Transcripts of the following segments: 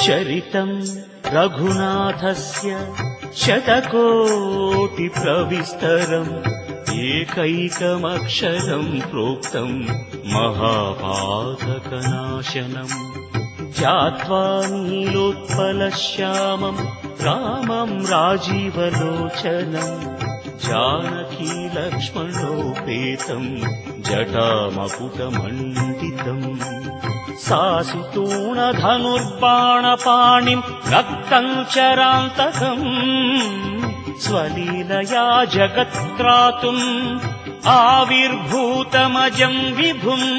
चरितं रघुनाथस्य शतकोटिप्रविस्तरम् एकैकमक्षरं प्रोक्तं महापातकनाशनम् ध्यात्वा नीलोत्पलश्यामं रामं राजीवलोचनम् जानकी लक्ष्मणोपेतं जटामकुटमण्डितम् सासितूणधनुर्बाणपाणिं रक्तं चरान्तकम् स्वलीलया जगत्त्रातुम् आविर्भूतमजं विभुम्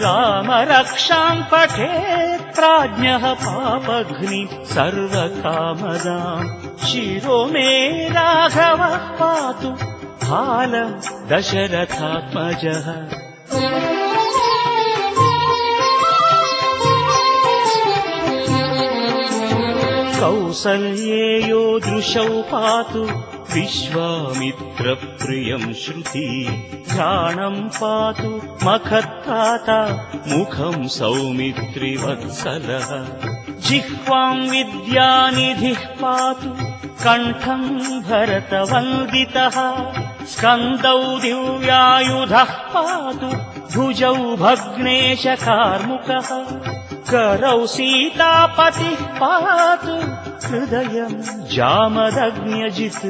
राम रक्षां पठेत् प्राज्ञः पापघ्नि सर्वकामदाम् शिरो मे राघवः पातु बालं दशरथात्मजः कौसल्येयो दृशौ पातु विश्वामित्रप्रियं श्रुति घ्राणं पातु मखत्राता मुखं सौमित्रिवत्सलः जिह्वां विद्यानिधिः पातु कण्ठं भरतवन्दितः स्कन्दौ दिव्यायुधः पातु भुजौ भग्नेशकार्मुकः करौ सीतापतिः पातु हृदयं जामदग्न्यजित्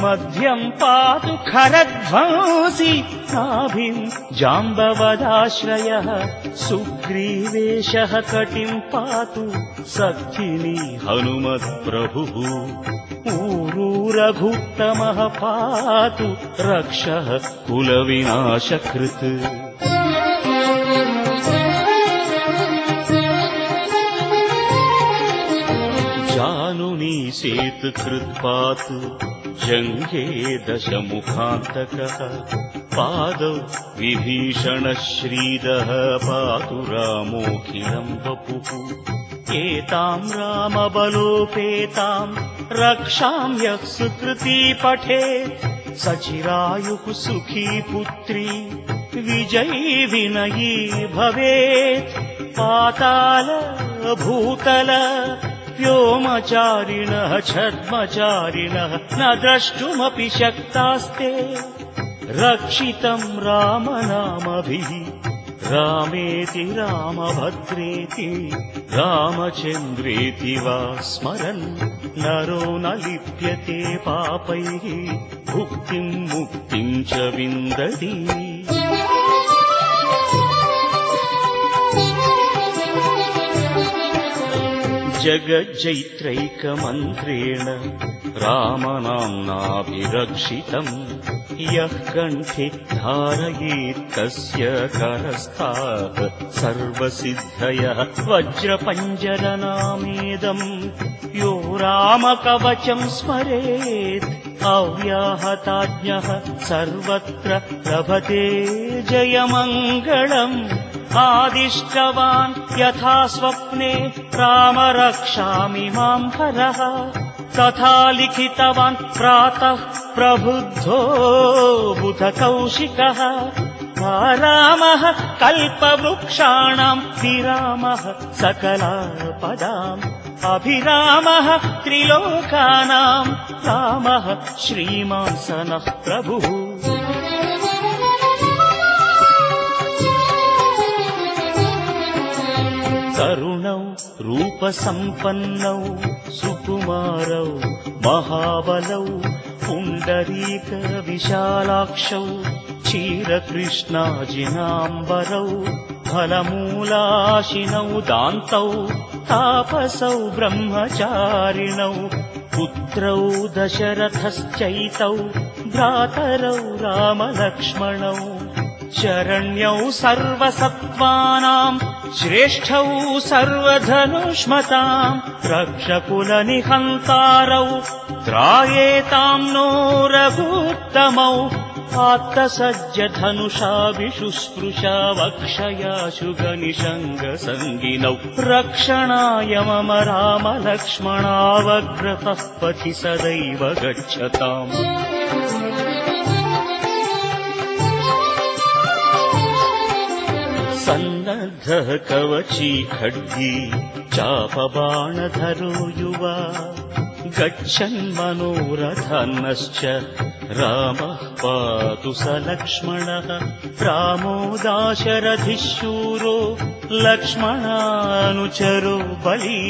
मध्यं पातु खरध्वंसी नाभिं जाम्बवदाश्रयः सुग्रीवेशः कटिं पातु सखिनी हनुमत्प्रभुः ऊरू रघुत्तमः पातु रक्षः कुलविनाशकृत् जानुनी सेतुकृत्पातु जङ्घे दशमुखान्तकः पादौ विभीषणश्रीदः पातु रामोऽखिलं वपुः एतां रामबलोपेतां रक्षां यः सुकृती पठेत् सचिरायुः सुखी पुत्री विजयी विनयी भवेत् पाताल भूतल व्योमचारिणः छद्मचारिणः न द्रष्टुमपि शक्तास्ते रक्षितं रामनामभिः रामेति रामभद्रेति रामचन्द्रेति वा स्मरन् नरो न लिप्यते पापैः भुक्तिं मुक्तिं च विन्दति जगज्जैत्रैकमन्त्रेण रामनाम्नाभिरक्षितम् यः कण्ठे धारयेत् तस्य करस्थाः सर्वसिद्धयः वज्रपञ्जरनामेदम् यो रामकवचं स्मरेत् अव्याहताज्ञः सर्वत्र लभते जयमङ्गलम् आदिष्टवान् यथा स्वप्ने राम रक्षामि मां हरः तथा लिखितवान् प्रातः प्रबुद्धो बुधकौशिकः रामः कल्पवृक्षाणां विरामः सकलापदाम् अभिरामः त्रिलोकानां रामः श्रीमांसनः प्रभुः तरुणौ रूपसम्पन्नौ सुकुमारौ महाबलौ पुण्डरीकविशालाक्षौ क्षीरकृष्णाजिनाम्बरौ फलमूलाशिनौ दान्तौ तापसौ ब्रह्मचारिणौ पुत्रौ दशरथश्चैतौ भ्रातरौ रामलक्ष्मणौ शरण्यौ सर्वसत्त्वानां श्रेष्ठौ सर्वधनुष्मतां रक्षकुलनिहन्तारौ त्रायेतां नो रघुत्तमौ आत्तसज्जधनुषा विशुस्पृशा वक्षयाशुगनिषङ्गसङ्गिनौ रक्षणाय मम रामलक्ष्मणावग्रतः पथि सदैव गच्छताम् सन्नद्धः कवची खड्गी चापबाणधरो युवा गच्छन्मनोरथन्नश्च रामः पातु स लक्ष्मणः रामो दाशरथिः शूरो लक्ष्मणानुचरो बली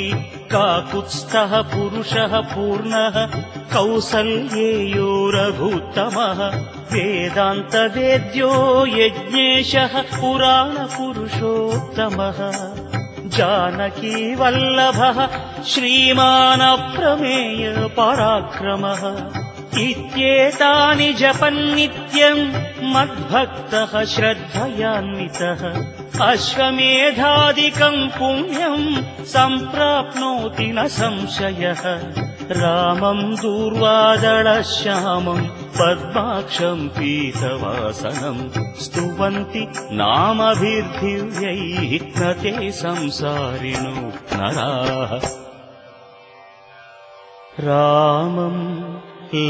काकुत्स्थः पुरुषः पूर्णः कौसल्येयो रघुत्तमः वेदान्तवेद्यो यज्ञेशः पुराणपुरुषोत्तमः जानकी वल्लभः श्रीमान् अप्रमेय पराक्रमः इत्येतानि जपन्नित्यम् मद्भक्तः श्रद्धयान्वितः अश्वमेधादिकम् पुण्यम् सम्प्राप्नोति न संशयः रामम् दूर्वादळश्यामम् पद्माक्षम् पीतवासनम् स्तुवन्ति नामभिर्दिव्यैः न ते संसारिणो नराः रामम्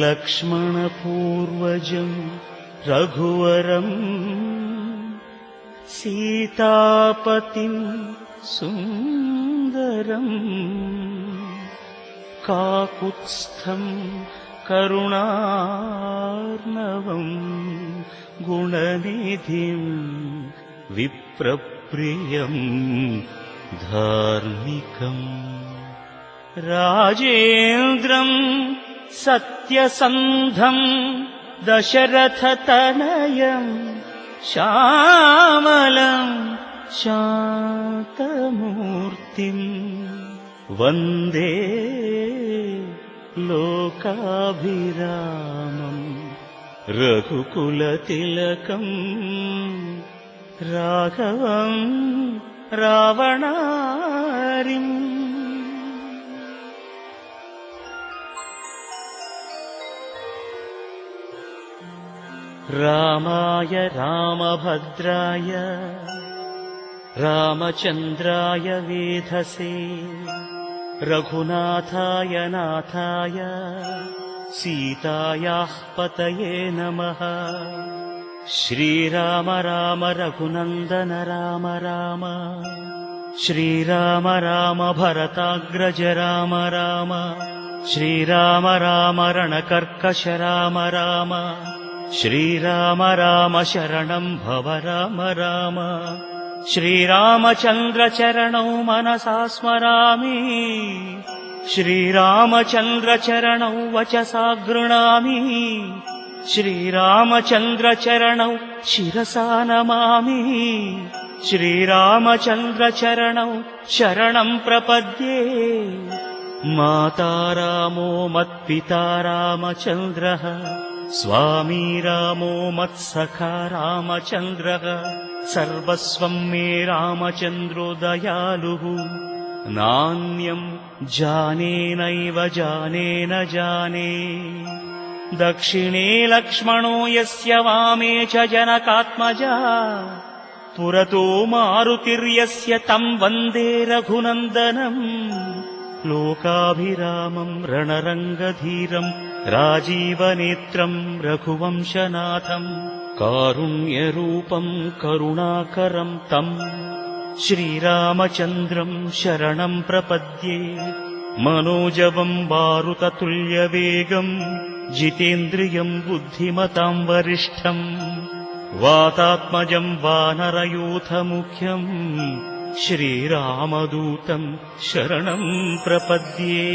लक्ष्मणपूर्वजम् रघुवरम् सीतापतिम् सुन्दरम् काकुत्स्थम् करुणार्णवम् गुणनिधिम् विप्रप्रियम् धार्मिकम् राजेन्द्रम् सत्यसन्धम् दशरथतनयम् श्यामलम् शान्तमूर्तिम् वन्दे लोकाभिरामम् रघुकुलतिलकम् राघवम् रावणारिम् रामाय रामभद्राय रामचन्द्राय वेधसे रघुनाथाय नाथाय सीतायाः पतये नमः श्रीराम राम रघुनन्दन राम राम श्रीराम राम भरताग्रज राम राम श्रीराम राम रणकर्कश राम राम श्रीराम राम शरणम् भव राम राम श्रीरामचन्द्र चरणौ मनसा स्मरामि श्रीरामचन्द्र चरणौ वचसा गृह्णामि श्रीरामचन्द्र चरणौ शिरसा नमामि श्रीरामचन्द्र चरणौ शरणम् प्रपद्ये माता रामो मत्पिता रामचन्द्रः स्वामी रामो मत्सखा रामचन्द्रः सर्वस्वं मे रामचन्द्रो दयालुः नान्यं जाने नैव जाने न जाने दक्षिणे लक्ष्मणो यस्य वामे च जनकात्मजा पुरतो मारुतिर्यस्य तं वन्दे रघुनन्दनम् लोकाभिरामं रणरङ्गधीरम् राजीवनेत्रम् रघुवंशनाथम् कारुण्यरूपम् करुणाकरम् तम् श्रीरामचन्द्रम् शरणम् प्रपद्ये मनोजवम् मारुततुल्यवेगम् जितेन्द्रियम् बुद्धिमताम् वरिष्ठम् वातात्मजम् वानरयूथमुख्यम् श्रीरामदूतम् शरणम् प्रपद्ये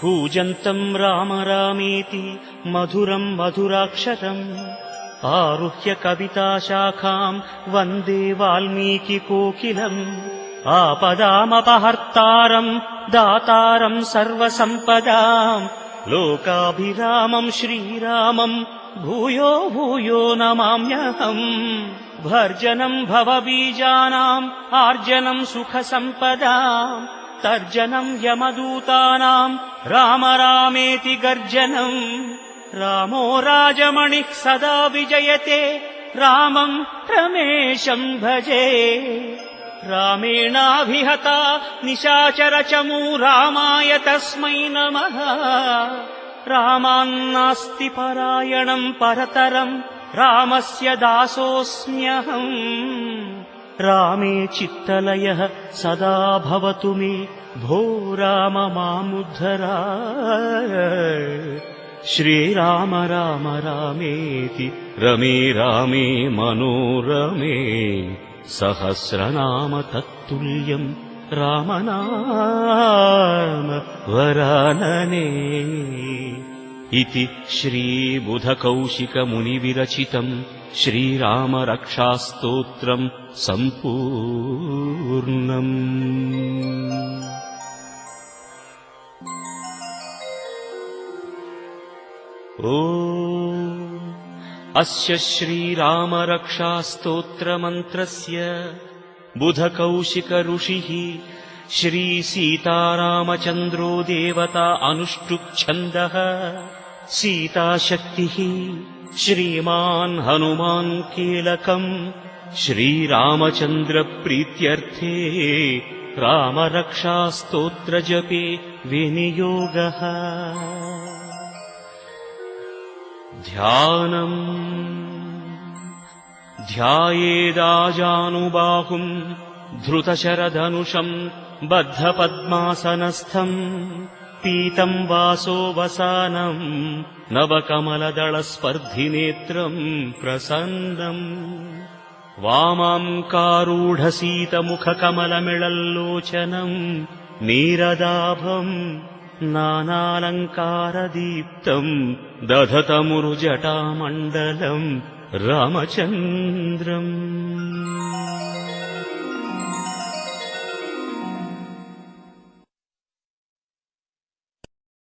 कूजन्तम् राम रामेति मधुरम् मधुराक्षरम् आरुह्य कविताशाखाम् वन्दे वाल्मीकिकोकिलम् आपदामपहर्तारम् दातारम् सर्वसम्पदाम् लोकाभिरामम् श्रीरामम् भूयो भूयो नमाम्यहम् भर्जनम् भवबीजानाम् आर्जनम् सुखसम्पदाम् तर्जनम् यमदूतानाम् राम रामेति गर्जनम् रामो राजमणिः सदा विजयते रामम् रमेशम् भजे रामेणाभिहता निशाचरचमू रामाय तस्मै नमः रामान्नास्ति परायणम् परतरम् रामस्य दासोऽस्म्यहम् रामे चित्तलयः सदा भवतु मे भो राम मामुद्धर श्रीराम राम रामेति रमे रामे मनोरमे सहस्रनाम तत्तुल्यम् रामनाम वरानने इति श्रीबुधकौशिकमुनिविरचितम् श्रीरामरक्षास्तोत्रम् सम्पूर्णम्। ओ अस्य श्रीरामरक्षास्तोत्रमन्त्रस्य बुधकौशिक ऋषिः श्रीसीतारामचन्द्रो देवता अनुष्टुप् सीताशक्तिः श्रीमान् हनुमान् कीलकम् श्रीरामचन्द्रप्रीत्यर्थे रामरक्षास्तोत्रजपे विनियोगः। ध्यानम् ध्यायेदाजानुबाहुम् धृतशरधनुषम् बद्धपद्मासनस्थम् पीतम् वासोवसानम् नवकमलदलस्पर्धिनेत्रम् प्रसन्नम् वामाङ्कारूढसीतमुखकमलमिळल्लोचनम् नीरदाभम् नानालङ्कारदीप्तम् दधतमुरुजटामण्डलम् रामचन्द्रम्।